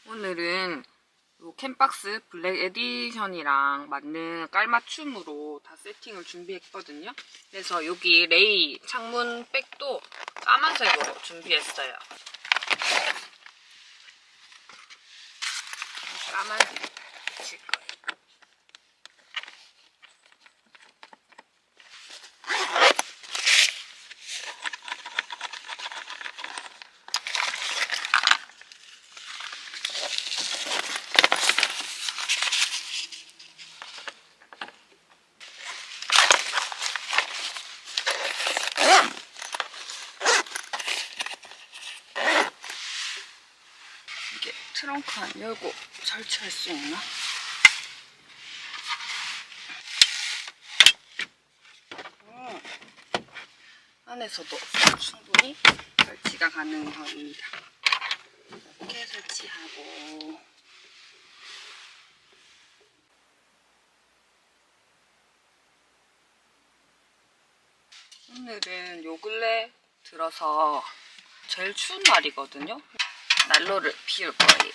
오늘은 요 캔박스 블랙 에디션이랑 맞는 깔맞춤으로 다 세팅을 준비했거든요. 그래서 여기 레이 창문 백도 까만색으로 준비했어요. 까만색 붙일 거예요. 이게 트렁크 안 열고 설치할 수 있나? 안에서도 충분히 설치가 가능합니다. 이렇게 설치하고 오늘은 요 근래 들어서 제일 추운 날이거든요. 난로를 피울 거예요.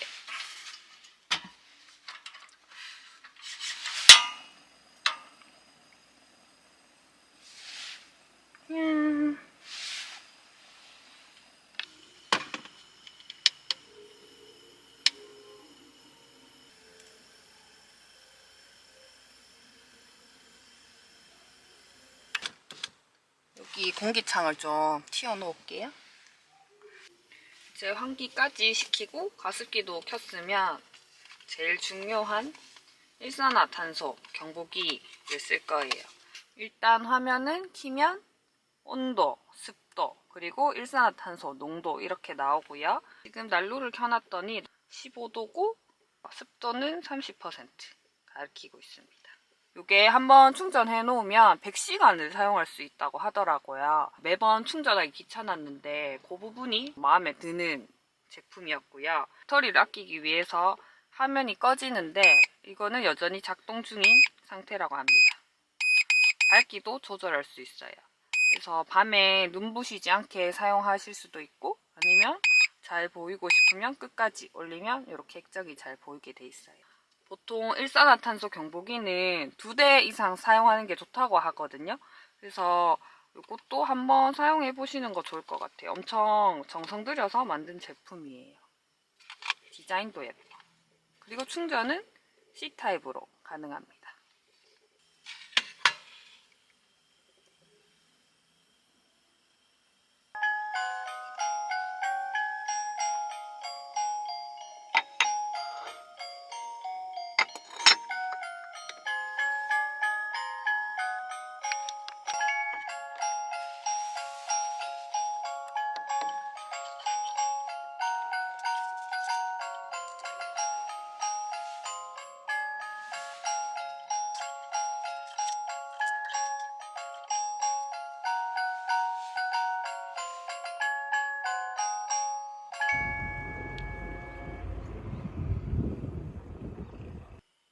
여기 공기창을 좀 튀어 놓을게요. 이제 환기까지 시키고 가습기도 켰으면 제일 중요한 일산화탄소 경보기를 쓸 거예요. 일단 화면은 키면 온도, 습도, 그리고 일산화탄소 농도 이렇게 나오고요. 지금 난로를 켜놨더니 15도고 습도는 30% 가리키고 있습니다. 이게 한번 충전해 놓으면 100시간을 사용할 수 있다고 하더라고요. 매번 충전하기 귀찮았는데 그 부분이 마음에 드는 제품이었고요. 배터리를 아끼기 위해서 화면이 꺼지는데 이거는 여전히 작동 중인 상태라고 합니다. 밝기도 조절할 수 있어요. 그래서 밤에 눈부시지 않게 사용하실 수도 있고 아니면 잘 보이고 싶으면 끝까지 올리면 이렇게 액정이 잘 보이게 돼 있어요. 보통 일산화탄소 경보기는 2대 이상 사용하는 게 좋다고 하거든요. 그래서 이것도 한번 사용해 보시는 거 좋을 것 같아요. 엄청 정성 들여서 만든 제품이에요. 디자인도 예뻐. 그리고 충전은 C타입으로 가능합니다.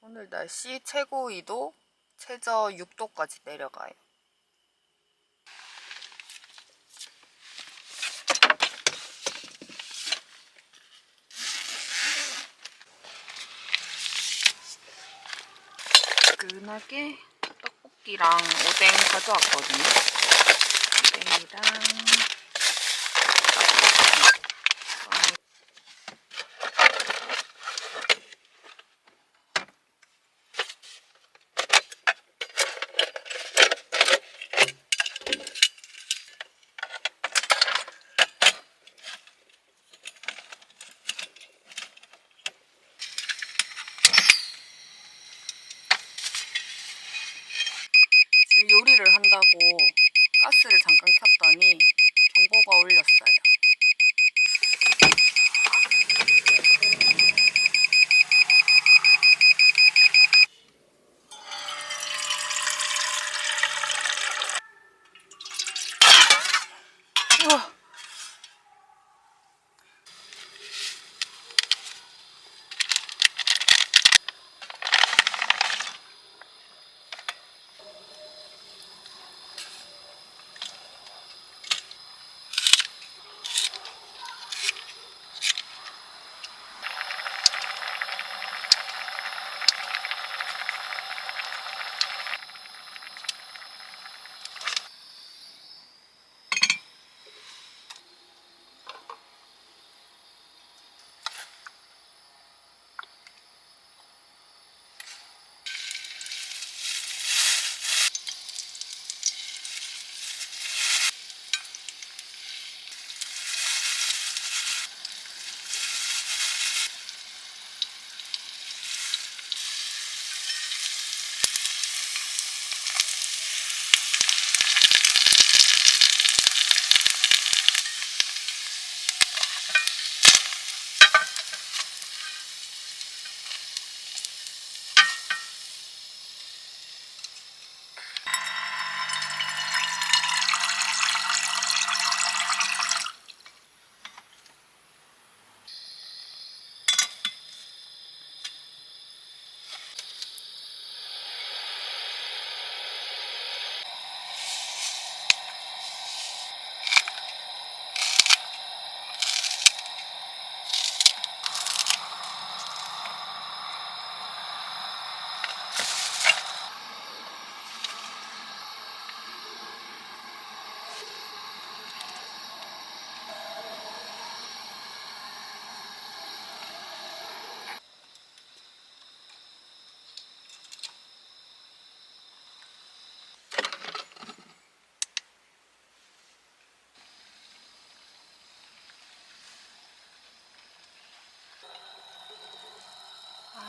오늘 날씨 최고 2도, 최저 6도까지 내려가요. 뜨끈하게 떡볶이랑 오뎅 가져왔거든요. 오뎅이랑 떡볶이. 요리를 한다고 가스를 잠깐 켰더니 경보가 울렸어요. 우와.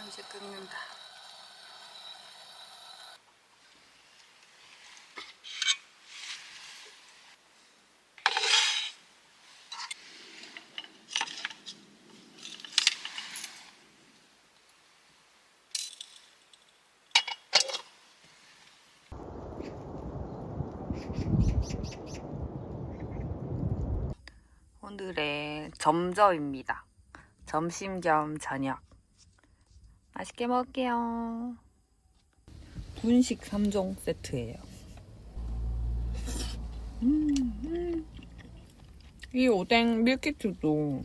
이제 끓는다. 오늘의 점저입니다. 점심 겸 저녁. 맛있게 먹을게요. 분식 3종 세트예요. 이 오뎅 밀키트도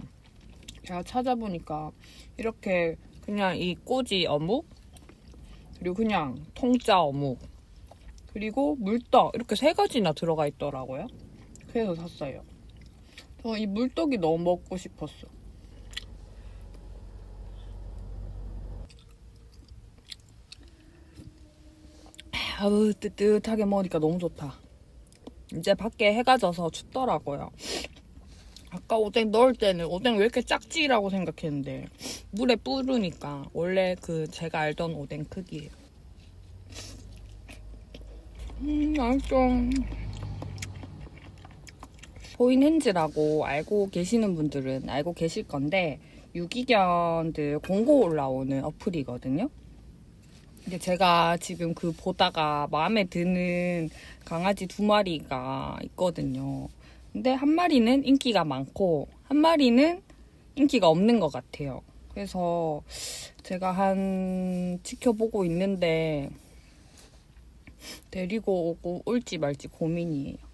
제가 찾아보니까 이렇게 그냥 이 꼬지 어묵, 그리고 그냥 통짜 어묵, 그리고 물떡 이렇게 3가지나 들어가 있더라고요. 그래서 샀어요. 저 이 물떡이 너무 먹고 싶었어. 아우, 뜨뜻하게 먹으니까 너무 좋다. 이제 밖에 해가 져서 춥더라고요. 아까 오뎅 넣을 때는 오뎅 왜 이렇게 작지라고 생각했는데 물에 뿌르니까 원래 그 제가 알던 오뎅 크기예요. 맛있어. 보이는지라고 알고 계시는 분들은 알고 계실 건데 유기견들 공고 올라오는 어플이거든요. 근데 제가 지금 그 보다가 마음에 드는 강아지 2마리가 있거든요. 근데 한 마리는 인기가 많고 한 마리는 인기가 없는 것 같아요. 그래서 제가 지켜보고 있는데 데리고 오고 올지 말지 고민이에요.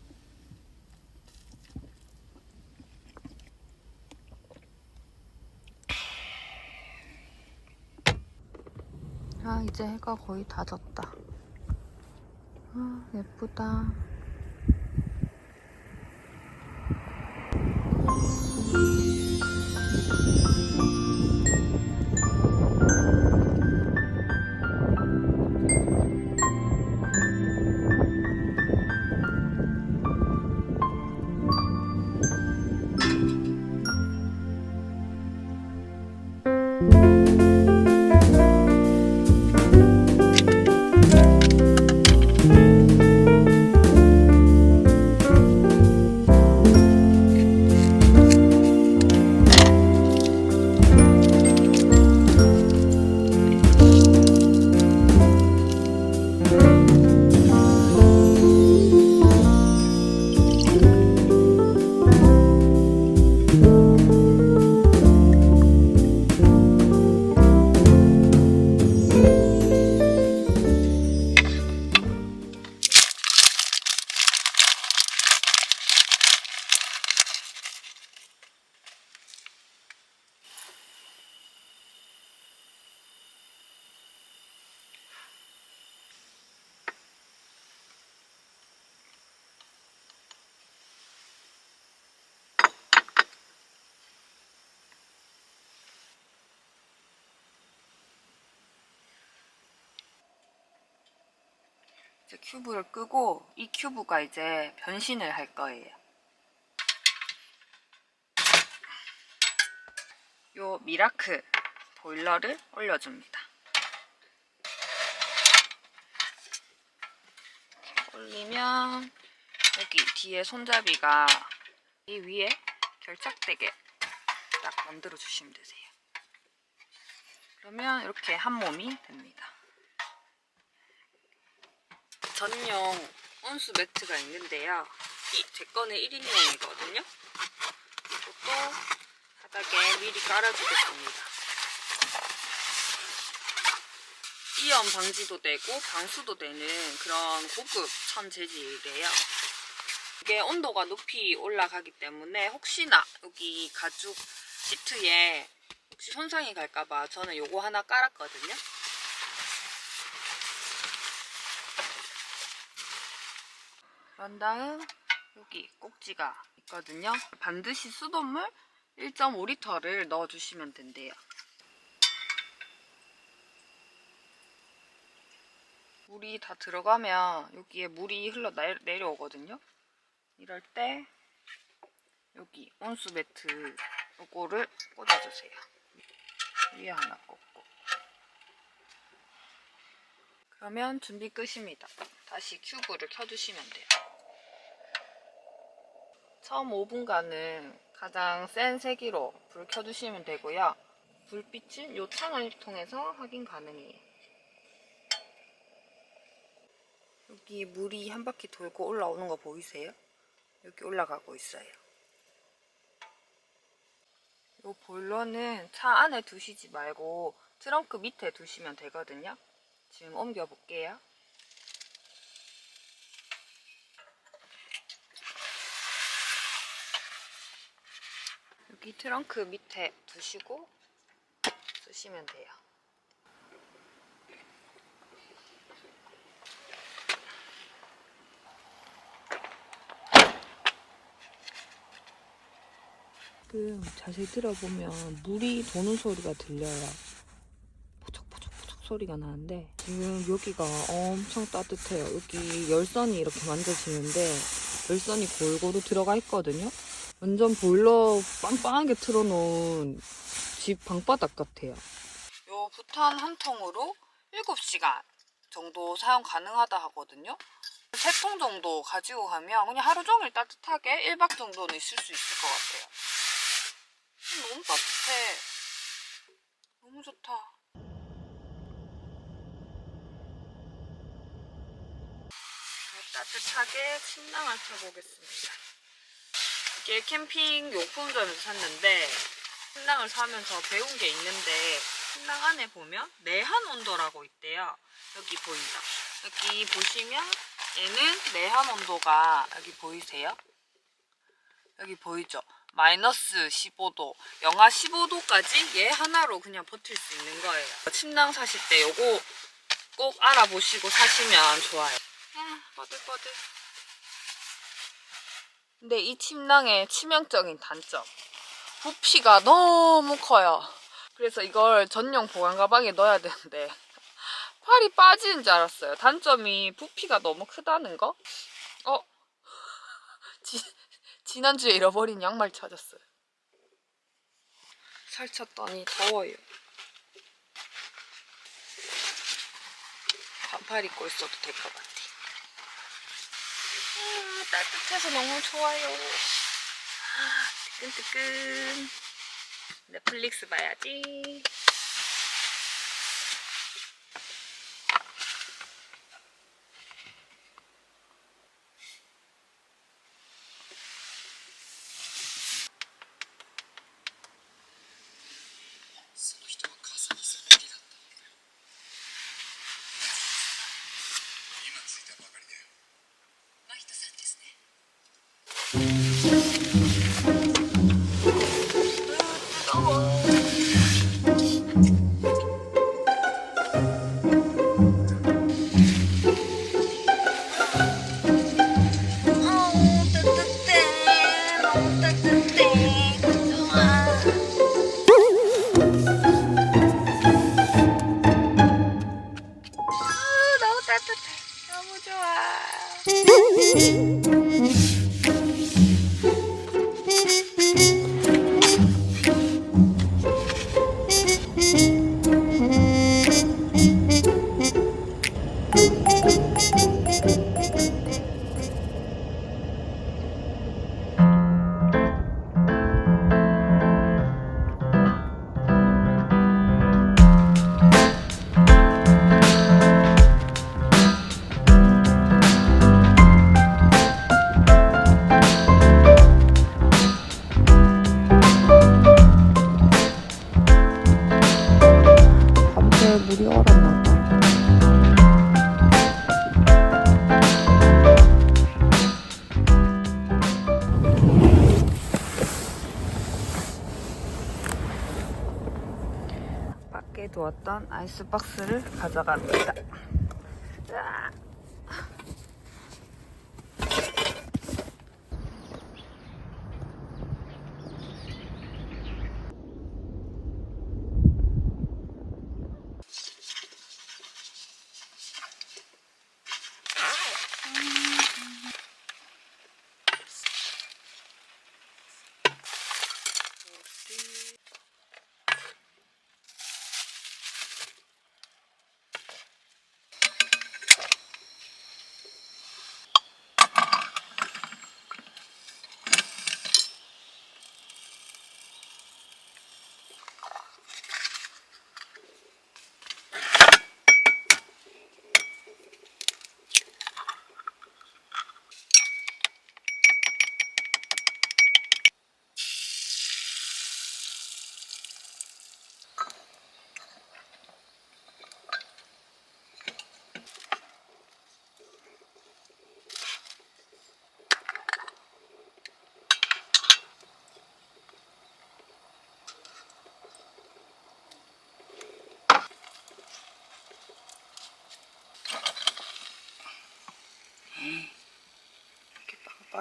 아, 이제 해가 거의 다 졌다. 아, 예쁘다. 이제 큐브를 끄고 이 큐브가 이제 변신을 할 거예요. 요 미라클 보일러를 올려줍니다. 올리면 여기 뒤에 손잡이가 이 위에 결착되게 딱 만들어 주시면 되세요. 그러면 이렇게 한 몸이 됩니다. 전용 온수 매트가 있는데요. 제 거는 1인용이거든요. 이것도 바닥에 미리 깔아주겠습니다. 이염 방지도 되고 방수도 되는 그런 고급 천 재질이래요. 이게 온도가 높이 올라가기 때문에 혹시나 여기 가죽 시트에 혹시 손상이 갈까봐 저는 요거 하나 깔았거든요. 그런 다음 여기 꼭지가 있거든요. 반드시 수돗물 1.5리터를 넣어주시면 된대요. 물이 다 들어가면 여기에 물이 흘러 내려오거든요. 이럴 때 여기 온수 매트 요거를 꽂아주세요. 위에 하나 꽂고 그러면 준비 끝입니다. 다시 큐브를 켜주시면 돼요. 처음 5분간은 가장 센 세기로 불 켜주시면 되고요. 불빛은 이 창을 통해서 확인 가능해요. 여기 물이 한 바퀴 돌고 올라오는 거 보이세요? 여기 올라가고 있어요. 이 보일러는 차 안에 두시지 말고 트렁크 밑에 두시면 되거든요. 지금 옮겨 볼게요. 여기 트렁크 밑에 두시고 쓰시면 돼요. 지금 자세히 들어보면 물이 도는 소리가 들려요. 포적포적 소리가 나는데 지금 여기가 엄청 따뜻해요. 여기 열선이 이렇게 만져지는데 열선이 골고루 들어가 있거든요. 완전 보일러 빵빵하게 틀어놓은 집 방바닥 같아요. 요 부탄 한 통으로 7시간 정도 사용 가능하다 하거든요. 3통 정도 가지고 가면 그냥 하루 종일 따뜻하게 1박 정도는 있을 수 있을 것 같아요. 너무 따뜻해. 너무 좋다. 따뜻하게 침낭을 펴보겠습니다. 이게 캠핑 용품점에서 샀는데 침낭을 사면서 배운 게 있는데 침낭 안에 보면 내한 온도라고 있대요. 여기 보이죠? 여기 보시면 얘는 내한 온도가 여기 보이세요? 여기 보이죠? 마이너스 15도, 영하 15도까지 얘 하나로 그냥 버틸 수 있는 거예요. 침낭 사실 때 요거 꼭 알아보시고 사시면 좋아요. 뻐들뻐들. 근데 이 침낭의 치명적인 단점, 부피가 너무 커요. 그래서 이걸 전용 보관 가방에 넣어야 되는데 팔이 빠지는 줄 알았어요. 단점이 부피가 너무 크다는 거? 지난주에 잃어버린 양말 찾았어요. 살쳤더니 더워요. 반팔 입고 있어도 될 것 같아. 따뜻해서 너무 좋아요. 뜨끈뜨끈. 넷플릭스 봐야지. 물이 얼었나 봐. 밖에 두었던 아이스박스를 가져갑니다.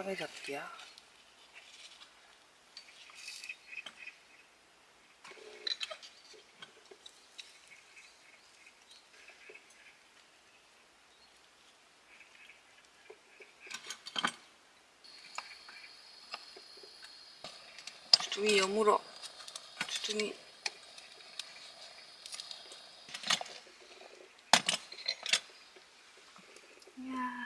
빵에 잡기야. 주둥이 여물어. 주둥이. 이야.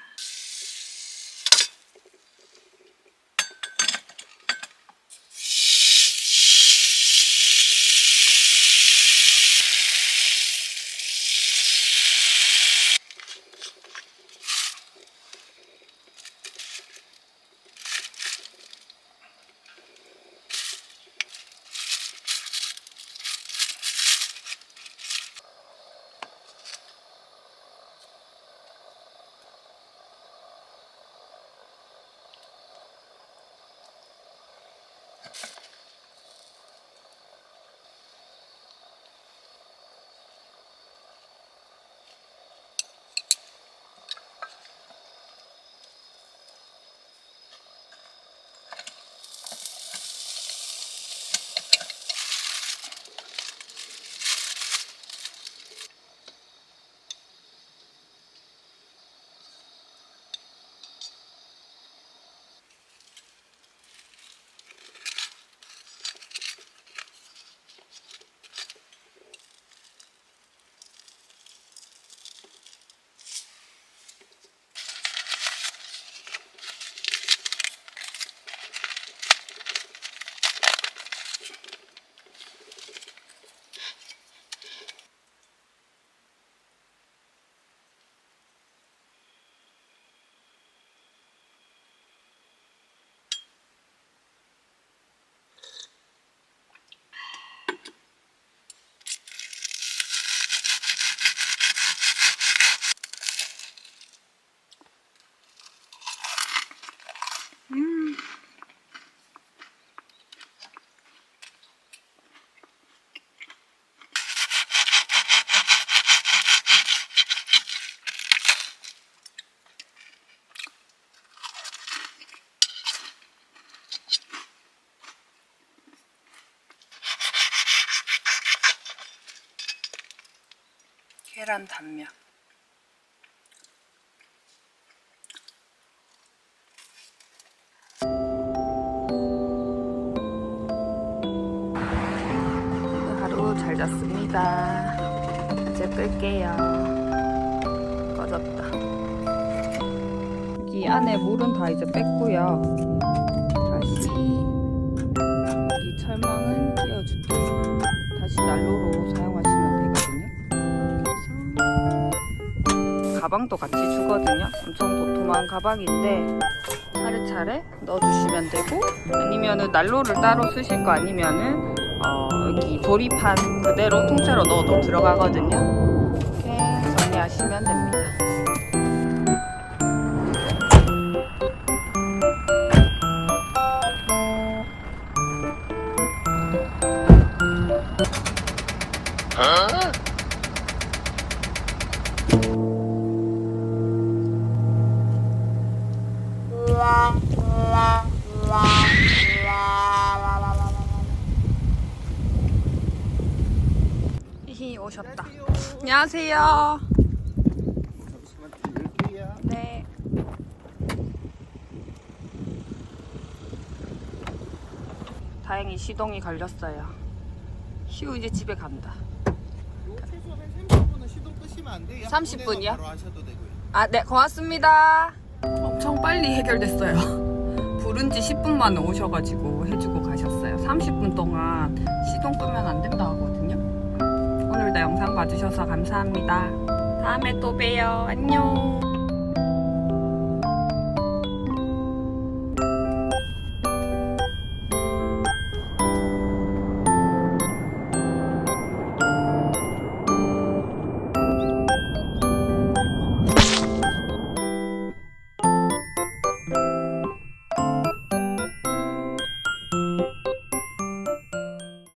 계란 단면. 하루 잘 잤습니다. 이제 끌게요. 꺼졌다. 이 안에 물은 다 이제 뺐고요. 다시 이 철망은 띄워줄게요. 다시 난로로 사용하시면 되거든요. 그래서 가방도 같이 주거든요. 엄청 도톰한 가방인데 차례차례 넣어주시면 되고, 아니면은 난로를 따로 쓰실 거 아니면은 여기 조리판 그대로 통째로 넣어도 들어가거든요. 이렇게 정리하시면 됩니다. 히히 오셨다. 안녕하세요. 잠시만 들릴게요. 네. 다행히 시동이 걸렸어요. 휴, 이제 집에 간다. 요 최소 한 30분은 시동 끄시면 안 돼요. 30분 이요? 바로 하셔도 되고요. 아, 네, 고맙습니다. 엄청 빨리 해결됐어요. 부른 지 10분 만에 오셔가지고 해주고 가셨어요. 30분 동안 시동 끄면 안 된다 하거든요. 오늘도 영상 봐주셔서 감사합니다. 다음에 또 봬요. 안녕.